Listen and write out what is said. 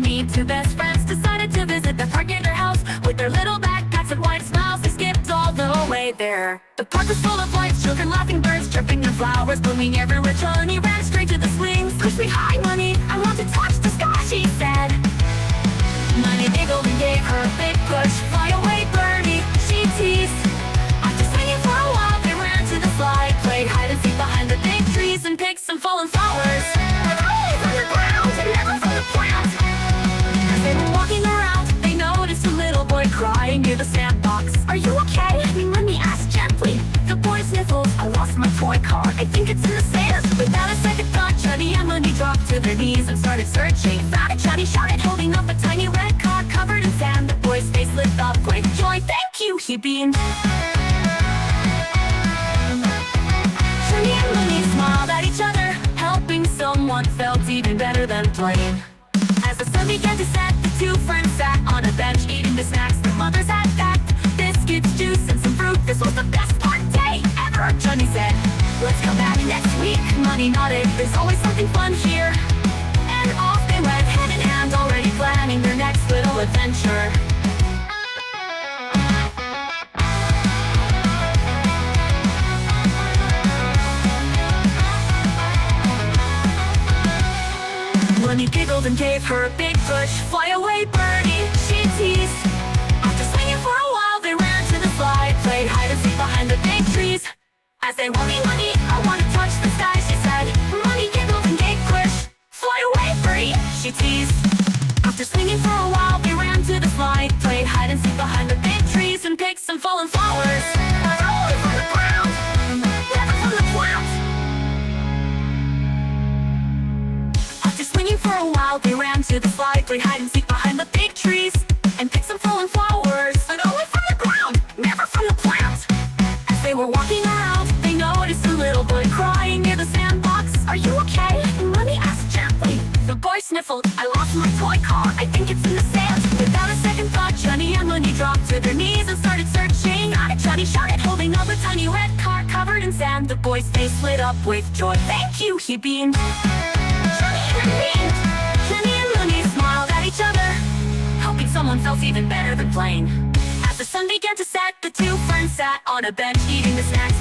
Munni, two best friends, decided to visit the park near their house. With their little backpacks and wide smiles, they skipped all the way there. The park was full of lights, children laughing, birds chirping, and flowers blooming everywhere. Chunni ran straight to the swings. "Push me high, Munni, I want to touch the sky," she said. Munni giggled and gave her a big push. "Fly away, birdie," she teased. After swinging for a while, they ran to the slide, played hide and seek behind the big trees, and picked some fallen flowers. Only from the ground, and never from the plant. As they were walking around, they noticed a little boy crying near the sandbox. "Are you okay?" Munni asked gently. The boy sniffled. "I lost my toy car, I think it's in the sand." Without a second thought, Chunni and Munni dropped to their knees and started searching. "Found it," Chunni shouted, holding up a tiny red car covered in sand. The boy's face lit up with joy. "Thank you," he beamed. Chunni and Munni smiled at each other. Helping someone felt even better than playing. As the sun began to set, the two friends sat on a bench eating the snacks their mothers had packed. Biscuits, juice, and some fruit. This was the best park day ever, Chunni said. "Let's come back next week," Munni nodded. "There's always something fun here." And off they went hand in hand, already planning their next little adventure. Munni giggled and gave her a big push. "Fly away, birdie," she teased. After swinging for a while, they ran to the slide, played hide and seek behind the big trees. As they "Munni, Munni, I want to touch the sky," she said. Munni giggled and gave push. "Fly away, birdie," she teased. After swinging for a while, they ran to the slide, played hide and seek behind the big trees, and picked some fallen flowers. Only from the ground, never from the plant. After swinging for a while, they ran to the slide, played hide and seek behind the big trees, and picked some fallen flowers. And only from the ground, never from the plant. As they were walking around, they noticed a little boy crying near the sandbox. "Are you okay?" Munni asked gently. The boy sniffled. "I lost my toy car, I think it's in the sand." Without a second thought, Chunni and Munni dropped to their knees and started searching. Chunni shouted, holding up a tiny red car covered in sand. The boy's face lit up with joy. "Thank you," he beamed. Chunni and Munni smiled at each other, hoping someone felt even better than playing. As the sun began to set, the two friends sat on a bench eating the snacks